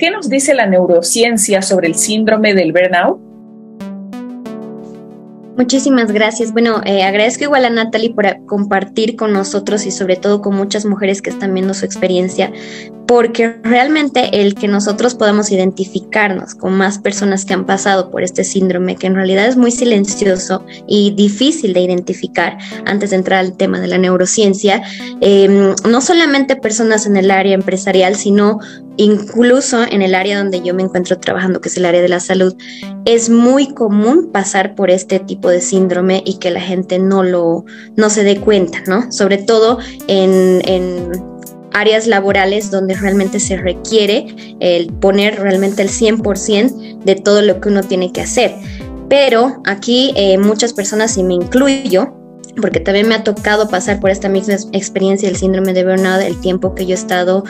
¿qué nos dice la neurociencia sobre el síndrome del burnout? Muchísimas gracias. Bueno, agradezco igual a Natalie por compartir con nosotros y sobre todo con muchas mujeres que están viendo su experiencia, porque realmente el que nosotros podamos identificarnos con más personas que han pasado por este síndrome, que en realidad es muy silencioso y difícil de identificar antes de entrar al tema de la neurociencia, no solamente personas en el área empresarial, sino incluso en el área donde yo me encuentro trabajando, que es el área de la salud, es muy común pasar por este tipo de síndrome y que la gente no se dé cuenta, ¿no? Sobre todo en áreas laborales donde realmente se requiere el poner realmente el 100% de todo lo que uno tiene que hacer. Pero aquí muchas personas, y me incluyo, porque también me ha tocado pasar por esta misma experiencia del síndrome de burnout el tiempo que yo he estado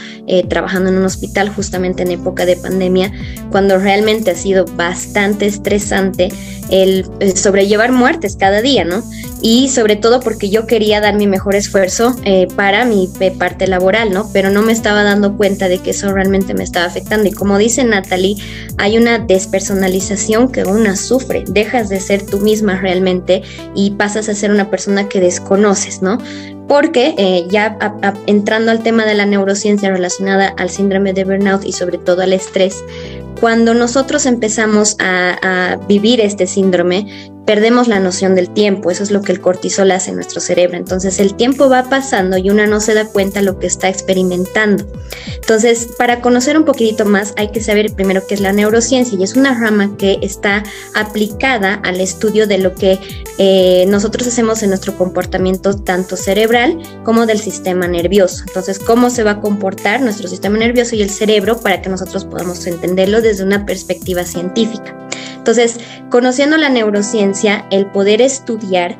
trabajando en un hospital justamente en época de pandemia, cuando realmente ha sido bastante estresante el sobrellevar muertes cada día, ¿no? Y sobre todo porque yo quería dar mi mejor esfuerzo para mi parte laboral, ¿no? Pero no me estaba dando cuenta de que eso realmente me estaba afectando. Y como dice Natalie, hay una despersonalización que una sufre, dejas de ser tú misma realmente y pasas a ser una persona que desconoces, ¿no? Porque entrando al tema de la neurociencia relacionada al síndrome de burnout y sobre todo al estrés, cuando nosotros empezamos a vivir este síndrome, perdemos la noción del tiempo. Eso es lo que el cortisol hace en nuestro cerebro. Entonces el tiempo va pasando y una no se da cuenta de lo que está experimentando. Entonces, para conocer un poquitito más hay que saber primero qué es la neurociencia, y es una rama que está aplicada al estudio de lo que nosotros hacemos en nuestro comportamiento tanto cerebral como del sistema nervioso. Entonces, cómo se va a comportar nuestro sistema nervioso y el cerebro para que nosotros podamos entenderlo desde una perspectiva científica. Entonces, conociendo la neurociencia, el poder estudiar,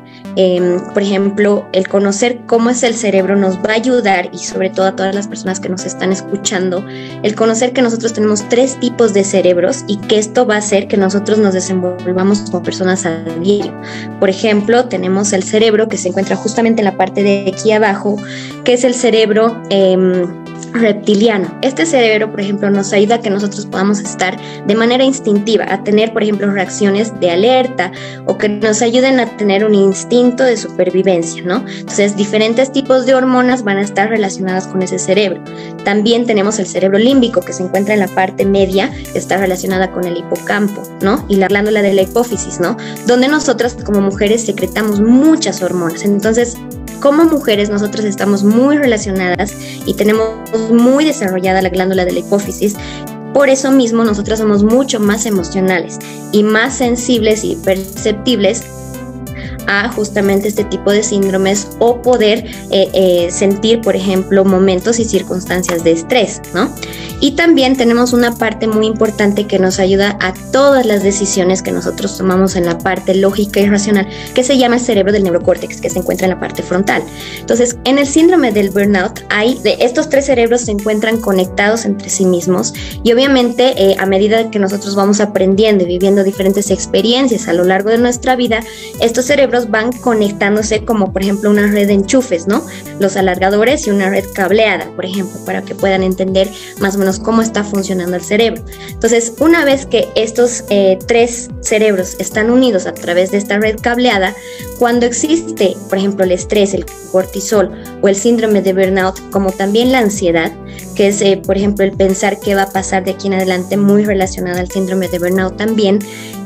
por ejemplo, el conocer cómo es el cerebro nos va a ayudar, y sobre todo a todas las personas que nos están escuchando, el conocer que nosotros tenemos 3 tipos de cerebros y que esto va a hacer que nosotros nos desenvolvamos como personas a diario. Por ejemplo, tenemos el cerebro que se encuentra justamente en la parte de aquí abajo, que es el cerebro reptiliano. Este cerebro, por ejemplo, nos ayuda a que nosotros podamos estar de manera instintiva, a tener, por ejemplo, reacciones de alerta, o que nos ayuden a tener un instinto de supervivencia, ¿no? Entonces, diferentes tipos de hormonas van a estar relacionadas con ese cerebro. También tenemos el cerebro límbico, que se encuentra en la parte media, que está relacionada con el hipocampo, ¿no? Y la glándula de la hipófisis, ¿no? Donde nosotras como mujeres secretamos muchas hormonas. Entonces, como mujeres nosotras estamos muy relacionadas y tenemos muy desarrollada la glándula de la hipófisis. Por eso mismo nosotras somos mucho más emocionales y más sensibles y perceptibles a justamente este tipo de síndromes, o poder sentir, por ejemplo, momentos y circunstancias de estrés, ¿no? Y también tenemos una parte muy importante que nos ayuda a todas las decisiones que nosotros tomamos en la parte lógica y racional, que se llama el cerebro del neurocórtex, que se encuentra en la parte frontal. Entonces, en el síndrome del burnout, estos 3 cerebros se encuentran conectados entre sí mismos, y obviamente a medida que nosotros vamos aprendiendo y viviendo diferentes experiencias a lo largo de nuestra vida, estos cerebros van conectándose como, por ejemplo, una red de enchufes, ¿no? Los alargadores y una red cableada, por ejemplo, para que puedan entender más o menos cómo está funcionando el cerebro. Entonces, una vez que estos 3 cerebros están unidos a través de esta red cableada, cuando existe, por ejemplo, el estrés, el cortisol o el síndrome de burnout, como también la ansiedad, que es, por ejemplo, el pensar qué va a pasar de aquí en adelante, muy relacionada al síndrome de burnout también,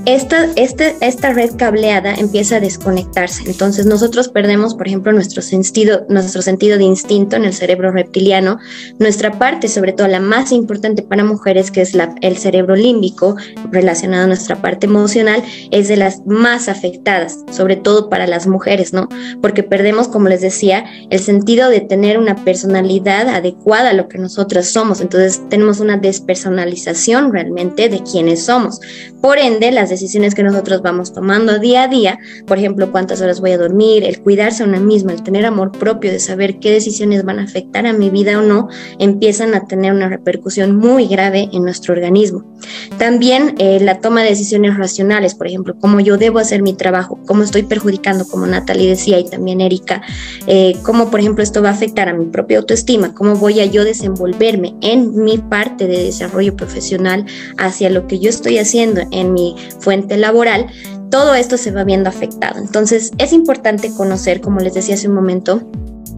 esta red cableada empieza a desconectarse. Entonces nosotros perdemos, por ejemplo, nuestro sentido de instinto en el cerebro reptiliano, nuestra parte, sobre todo la más importante para mujeres, que es el cerebro límbico, relacionado a nuestra parte emocional, es de las más afectadas, sobre todo para las mujeres, ¿no? Porque perdemos, como les decía, el sentido de tener una personalidad adecuada a lo que nosotras somos. Entonces tenemos una despersonalización realmente de quiénes somos. Por ende, las decisiones que nosotros vamos tomando día a día, por ejemplo, cuántas horas voy a dormir, el cuidarse a una misma, el tener amor propio, de saber qué decisiones van a afectar a mi vida o no, empiezan a tener una repercusión muy grave en nuestro organismo. También la toma de decisiones racionales, por ejemplo, cómo yo debo hacer mi trabajo, cómo estoy perjudicando, como Natalie decía y también Erika, cómo, por ejemplo, esto va a afectar a mi propia autoestima, cómo voy a yo desenvolverme en mi parte de desarrollo profesional hacia lo que yo estoy haciendo en mi fuente laboral. Todo esto se va viendo afectado. Entonces, es importante conocer, como les decía hace un momento,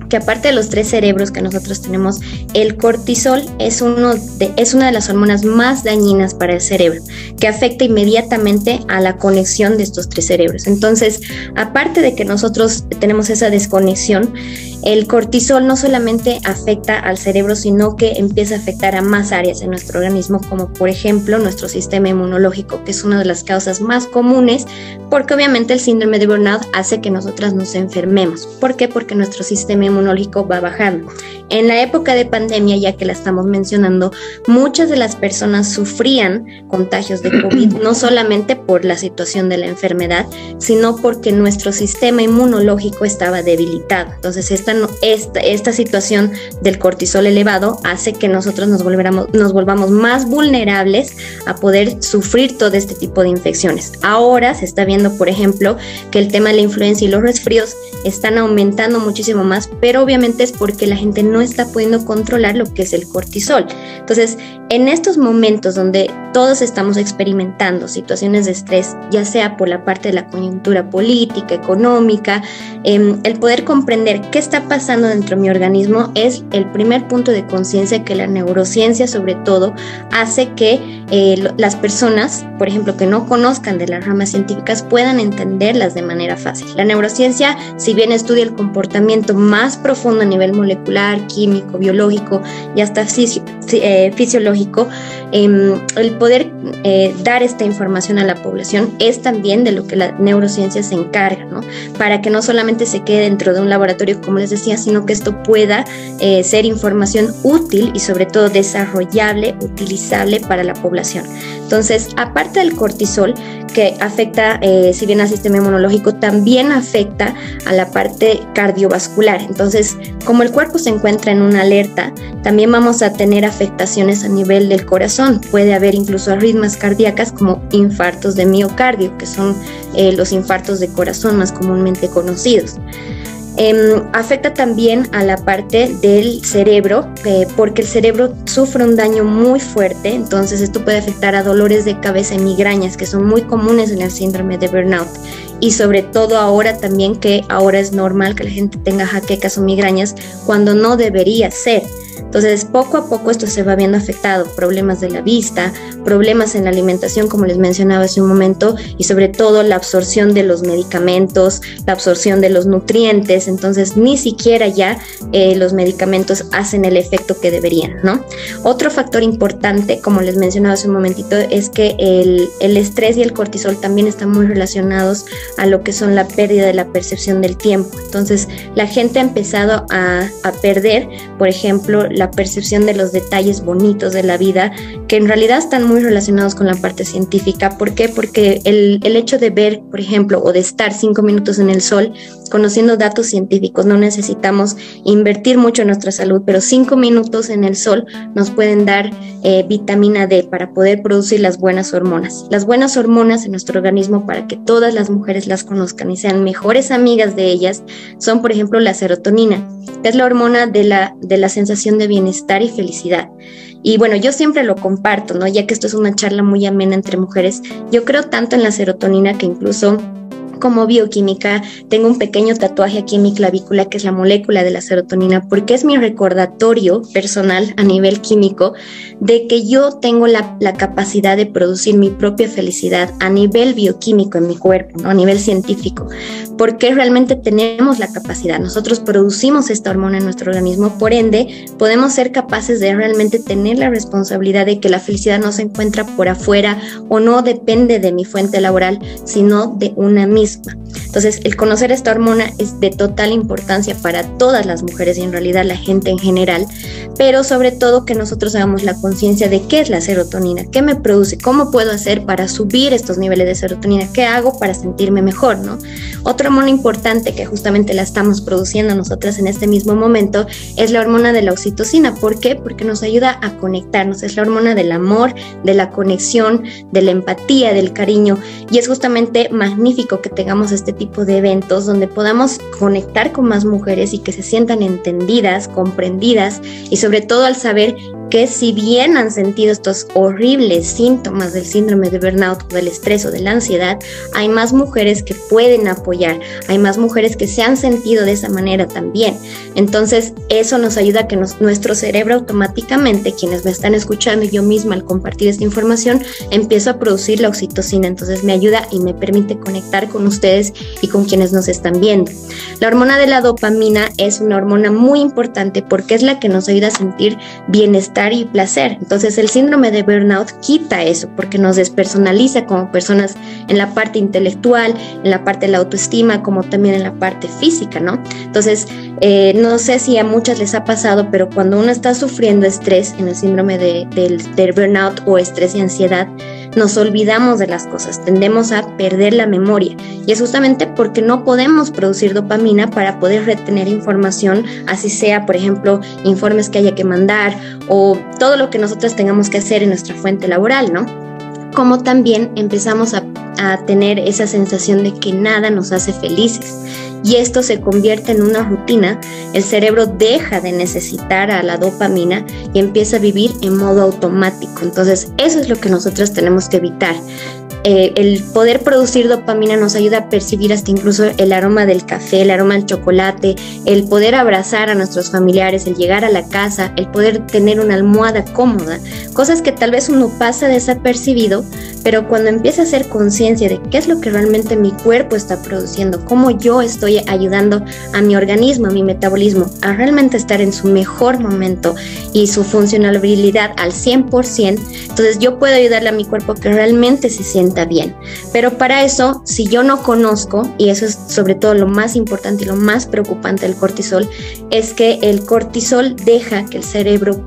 que aparte de los 3 cerebros que nosotros tenemos, el cortisol es una de las hormonas más dañinas para el cerebro, que afecta inmediatamente a la conexión de estos 3 cerebros. Entonces, aparte de que nosotros tenemos esa desconexión, el cortisol no solamente afecta al cerebro, sino que empieza a afectar a más áreas de nuestro organismo, como por ejemplo nuestro sistema inmunológico, que es una de las causas más comunes, porque obviamente el síndrome de burnout hace que nosotras nos enfermemos. ¿Por qué? Porque nuestro sistema inmunológico va bajando. En la época de pandemia, ya que la estamos mencionando, muchas de las personas sufrían contagios de COVID, no solamente por la situación de la enfermedad, sino porque nuestro sistema inmunológico estaba debilitado. Entonces, esta situación del cortisol elevado hace que nosotros nos volvamos más vulnerables a poder sufrir todo este tipo de infecciones. Ahora se está viendo, por ejemplo, que el tema de la influenza y los resfríos están aumentando muchísimo más, pero obviamente es porque la gente no está pudiendo controlar lo que es el cortisol. Entonces, en estos momentos donde todos estamos experimentando situaciones de estrés, ya sea por la parte de la coyuntura política, económica, el poder comprender qué está pasando dentro de mi organismo es el primer punto de conciencia que la neurociencia, sobre todo, hace que las personas, por ejemplo, que no conozcan de las ramas científicas, puedan entenderlas de manera fácil. La neurociencia, si bien estudia el comportamiento más profundo a nivel molecular, químico, biológico y hasta fisiológico, el poder dar esta información a la población es también de lo que la neurociencia se encarga, ¿no? Para que no solamente se quede dentro de un laboratorio, como les decía, sino que esto pueda ser información útil y sobre todo desarrollable, utilizable para la población. Entonces, aparte del cortisol, que afecta, si bien al sistema inmunológico, también afecta a la parte cardiovascular. Entonces, como el cuerpo se encuentra en una alerta, también vamos a tener afectaciones a nivel del corazón. Puede haber incluso arritmias cardíacas como infartos de miocardio, que son los infartos de corazón más comúnmente conocidos. Afecta también a la parte del cerebro, porque el cerebro sufre un daño muy fuerte. Entonces esto puede afectar a dolores de cabeza y migrañas, que son muy comunes en el síndrome de burnout, y sobre todo ahora también, que ahora es normal que la gente tenga jaquecas o migrañas cuando no debería ser. Entonces, poco a poco esto se va viendo afectado, problemas de la vista, problemas en la alimentación, como les mencionaba hace un momento, y sobre todo la absorción de los medicamentos, la absorción de los nutrientes. Entonces, ni siquiera ya los medicamentos hacen el efecto que deberían, ¿no? Otro factor importante, como les mencionaba hace un momentito, es que el estrés y el cortisol también están muy relacionados a lo que son la pérdida de la percepción del tiempo. Entonces, la gente ha empezado a perder, por ejemplo, la percepción de los detalles bonitos de la vida, que en realidad están muy relacionados con la parte científica. ¿Por qué? Porque el hecho de ver, por ejemplo, o de estar 5 minutos en el sol, conociendo datos científicos, no necesitamos invertir mucho en nuestra salud, pero 5 minutos en el sol nos pueden dar vitamina D para poder producir las buenas hormonas. Las buenas hormonas en nuestro organismo, para que todas las mujeres las conozcan y sean mejores amigas de ellas, son, por ejemplo, la serotonina, que es la hormona de la sensación de bienestar y felicidad. Y bueno, yo siempre lo comparto, ¿no? Ya que esto es una charla muy amena entre mujeres, yo creo tanto en la serotonina que incluso como bioquímica tengo un pequeño tatuaje aquí en mi clavícula que es la molécula de la serotonina, porque es mi recordatorio personal a nivel químico de que yo tengo la capacidad de producir mi propia felicidad a nivel bioquímico en mi cuerpo, ¿no? A nivel científico, porque realmente tenemos la capacidad. Nosotros producimos esta hormona en nuestro organismo, por ende podemos ser capaces de realmente tener la responsabilidad de que la felicidad no se encuentra por afuera o no depende de mi fuente laboral, sino de una misma. Entonces, el conocer esta hormona es de total importancia para todas las mujeres y en realidad la gente en general, pero sobre todo que nosotros hagamos la conciencia de qué es la serotonina, qué me produce, cómo puedo hacer para subir estos niveles de serotonina, qué hago para sentirme mejor, ¿no? Otra hormona importante que justamente la estamos produciendo nosotras en este mismo momento es la hormona de la oxitocina. ¿Por qué? Porque nos ayuda a conectarnos, es la hormona del amor, de la conexión, de la empatía, del cariño, y es justamente magnífico que tengamos este tipo de eventos donde podamos conectar con más mujeres y que se sientan entendidas, comprendidas, y sobre todo al saber que si bien han sentido estos horribles síntomas del síndrome de burnout o del estrés o de la ansiedad, hay más mujeres que pueden apoyar, hay más mujeres que se han sentido de esa manera también. Entonces eso nos ayuda a que nuestro cerebro automáticamente, quienes me están escuchando y yo misma al compartir esta información, empiezo a producir la oxitocina. Entonces me ayuda y me permite conectar con ustedes y con quienes nos están viendo. La hormona de la dopamina es una hormona muy importante porque es la que nos ayuda a sentir bienestar y placer. Entonces el síndrome de burnout quita eso porque nos despersonaliza como personas en la parte intelectual, en la parte de la autoestima, como también en la parte física, ¿no? Entonces no sé si a muchas les ha pasado, pero cuando uno está sufriendo estrés en el síndrome del burnout o estrés y ansiedad, nos olvidamos de las cosas, tendemos a perder la memoria, y es justamente porque no podemos producir dopamina para poder retener información, así sea, por ejemplo, informes que haya que mandar o todo lo que nosotros tengamos que hacer en nuestra fuente laboral, ¿no? Como también empezamos a tener esa sensación de que nada nos hace felices. Y esto se convierte en una rutina, el cerebro deja de necesitar a la dopamina y empieza a vivir en modo automático. Entonces, eso es lo que nosotros tenemos que evitar. El poder producir dopamina nos ayuda a percibir hasta incluso el aroma del café, el aroma del chocolate, el poder abrazar a nuestros familiares, el llegar a la casa, el poder tener una almohada cómoda, cosas que tal vez uno pasa desapercibido, pero cuando empieza a hacer conciencia de qué es lo que realmente mi cuerpo está produciendo, cómo yo estoy ayudando a mi organismo, a mi metabolismo, a realmente estar en su mejor momento y su funcionalidad al 100%, entonces yo puedo ayudarle a mi cuerpo que realmente se sienta bien. Pero para eso, si yo no conozco, y eso es sobre todo lo más importante y lo más preocupante del cortisol, es que el cortisol deja que el cerebro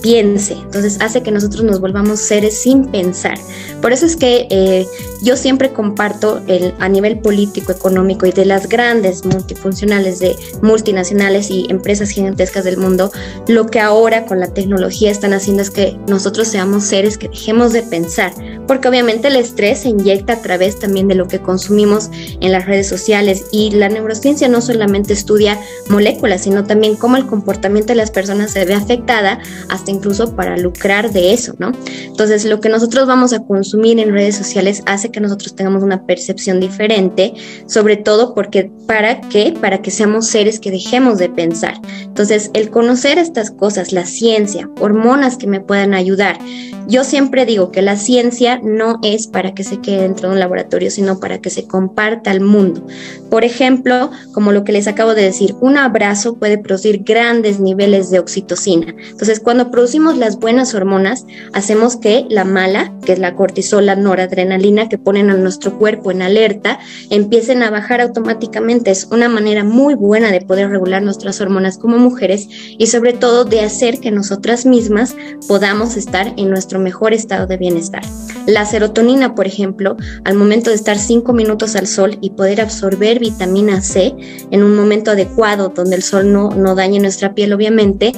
piense, entonces hace que nosotros nos volvamos seres sin pensar. Por eso es que yo siempre comparto a nivel político, económico y de las grandes multifuncionales de multinacionales y empresas gigantescas del mundo, lo que ahora con la tecnología están haciendo es que nosotros seamos seres que dejemos de pensar, porque obviamente el estrés se inyecta a través también de lo que consumimos en las redes sociales, y la neurociencia no solamente estudia moléculas, sino también cómo el comportamiento de las personas se ve afectada, hasta incluso para lucrar de eso, ¿no? Entonces, lo que nosotros vamos a consumir en redes sociales hace que nosotros tengamos una percepción diferente, sobre todo porque, ¿para qué? Para que seamos seres que dejemos de pensar. Entonces, el conocer estas cosas, la ciencia, hormonas que me puedan ayudar. Yo siempre digo que la ciencia no es para que se quede dentro de un laboratorio, sino para que se comparta al mundo. Por ejemplo, como lo que les acabo de decir, un abrazo puede producir grandes niveles de oxitocina. Entonces, cuando producimos las buenas hormonas, hacemos que la mala, que es la cortisol, la noradrenalina, que ponen a nuestro cuerpo en alerta, empiecen a bajar automáticamente. Es una manera muy buena de poder regular nuestras hormonas como mujeres y sobre todo de hacer que nosotras mismas podamos estar en nuestro mejor estado de bienestar. La serotonina, por ejemplo, al momento de estar 5 minutos al sol y poder absorber vitamina C en un momento adecuado donde el sol no dañe nuestra piel, obviamente,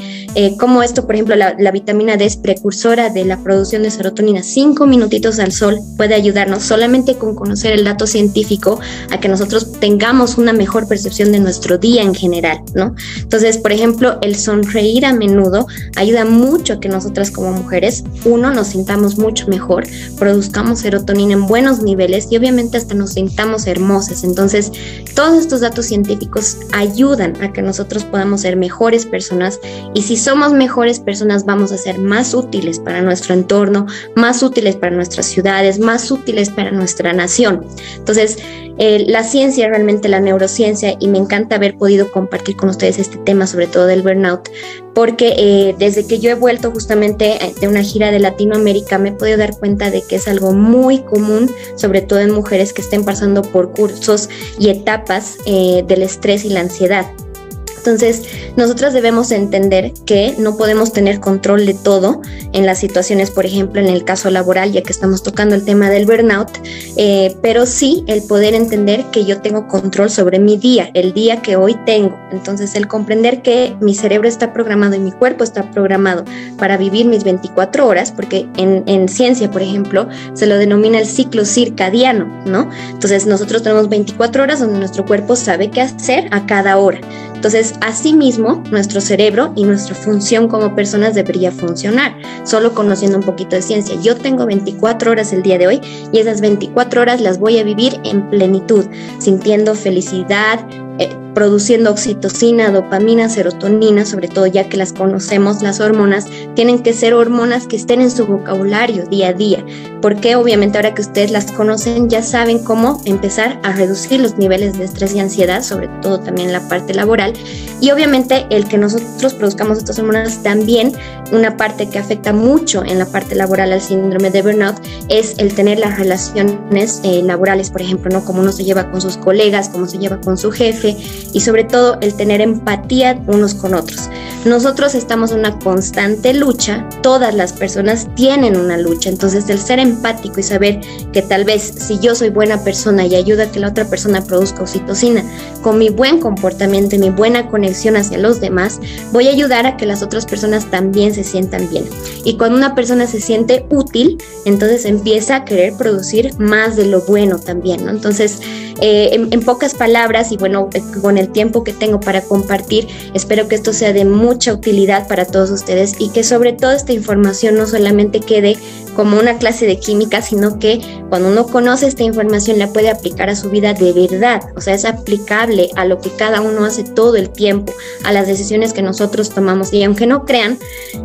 como esto, por ejemplo, la vitamina D es precursora de la producción de serotonina. 5 minutitos al sol puede ayudarnos solamente con conocer el dato científico a que nosotros tengamos una mejor percepción de nuestro día en general, ¿no? Entonces, por ejemplo, el sonreír a menudo ayuda mucho a que nosotras como mujeres, nos sintamos mucho mejor, produzcamos serotonina en buenos niveles y obviamente hasta nos sintamos hermosas. Entonces, todos estos datos científicos ayudan a que nosotros podamos ser mejores personas, y si somos mejores personas vamos a ser más útiles para nuestro entorno, más útiles para nuestras ciudades, más útiles para nuestra nación. Entonces, la ciencia, realmente la neurociencia, y me encanta haber podido compartir con ustedes este tema, sobre todo del burnout, porque desde que yo he vuelto justamente de una gira de Latinoamérica me he podido dar cuenta de que es algo muy común, sobre todo en mujeres que estén pasando por cursos y etapas del estrés y la ansiedad. Entonces, nosotros debemos entender que no podemos tener control de todo en las situaciones, por ejemplo, en el caso laboral, ya que estamos tocando el tema del burnout, pero sí el poder entender que yo tengo control sobre mi día, el día que hoy tengo. Entonces, el comprender que mi cerebro está programado y mi cuerpo está programado para vivir mis 24 horas, porque en ciencia, por ejemplo, se lo denomina el ciclo circadiano, ¿no? Entonces, nosotros tenemos 24 horas donde nuestro cuerpo sabe qué hacer a cada hora. Entonces, asimismo, nuestro cerebro y nuestra función como personas debería funcionar, solo conociendo un poquito de ciencia. Yo tengo 24 horas el día de hoy y esas 24 horas las voy a vivir en plenitud, sintiendo felicidad, produciendo oxitocina, dopamina, serotonina, sobre todo ya que las conocemos, las hormonas tienen que ser hormonas que estén en su vocabulario día a día, porque obviamente ahora que ustedes las conocen ya saben cómo empezar a reducir los niveles de estrés y ansiedad, sobre todo también en la parte laboral, y obviamente el que nosotros produzcamos estas hormonas también, una parte que afecta mucho en la parte laboral al síndrome de burnout es el tener las relaciones laborales, por ejemplo, ¿no? Cómo uno se lleva con sus colegas, cómo se lleva con su jefe, y sobre todo el tener empatía unos con otros. Nosotros estamos en una constante lucha, todas las personas tienen una lucha, entonces el ser empático y saber que tal vez si yo soy buena persona y ayudo a que la otra persona produzca oxitocina, con mi buen comportamiento y mi buena conexión hacia los demás, voy a ayudar a que las otras personas también se sientan bien. Y cuando una persona se siente útil, entonces empieza a querer producir más de lo bueno también, ¿no? Entonces, en pocas palabras, y bueno, con el tiempo que tengo para compartir, espero que esto sea de mucha utilidad para todos ustedes y que sobre todo esta información no solamente quede como una clase de química, sino que cuando uno conoce esta información la puede aplicar a su vida de verdad, o sea, es aplicable a lo que cada uno hace todo el tiempo, a las decisiones que nosotros tomamos. Y aunque no crean,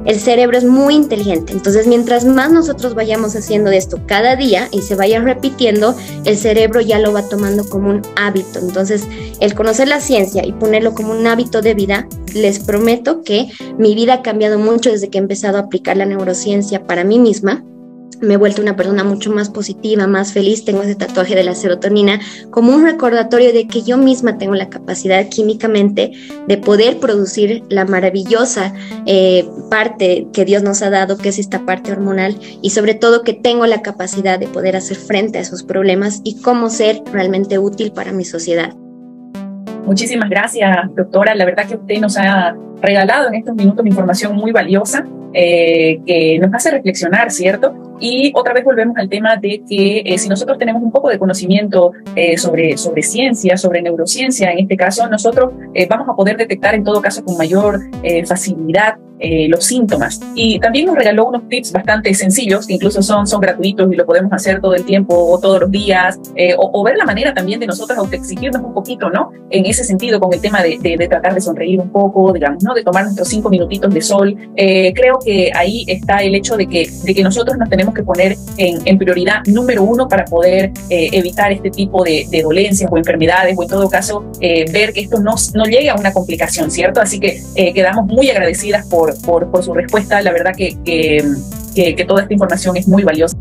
el cerebro es muy inteligente, entonces mientras más nosotros vayamos haciendo esto cada día y se vaya repitiendo, el cerebro ya lo va tomando como un hábito. Entonces, el conocer la ciencia y ponerlo como un hábito de vida, les prometo que mi vida ha cambiado mucho desde que he empezado a aplicar la neurociencia para mí misma. Me he vuelto una persona mucho más positiva, más feliz. Tengo ese tatuaje de la serotonina como un recordatorio de que yo misma tengo la capacidad químicamente de poder producir la maravillosa parte que Dios nos ha dado, que es esta parte hormonal, y sobre todo que tengo la capacidad de poder hacer frente a esos problemas y cómo ser realmente útil para mi sociedad. Muchísimas gracias, doctora. La verdad que usted nos ha regalado en estos minutos información muy valiosa que nos hace reflexionar, ¿cierto? Y otra vez volvemos al tema de que si nosotros tenemos un poco de conocimiento sobre ciencia, sobre neurociencia, en este caso, nosotros vamos a poder detectar en todo caso con mayor facilidad los síntomas. Y también nos regaló unos tips bastante sencillos, que incluso son gratuitos y lo podemos hacer todo el tiempo o todos los días, o ver la manera también de nosotros autoexigirnos un poquito, ¿no? En ese sentido, con el tema de tratar de sonreír un poco, digamos, ¿no? De tomar nuestros 5 minutitos de sol. Creo que ahí está el hecho de que nosotros nos tenemos que poner en prioridad número 1 para poder evitar este tipo de dolencias o enfermedades, o en todo caso ver que esto no llegue a una complicación, ¿cierto? Así que quedamos muy agradecidas por su respuesta. La verdad que toda esta información es muy valiosa.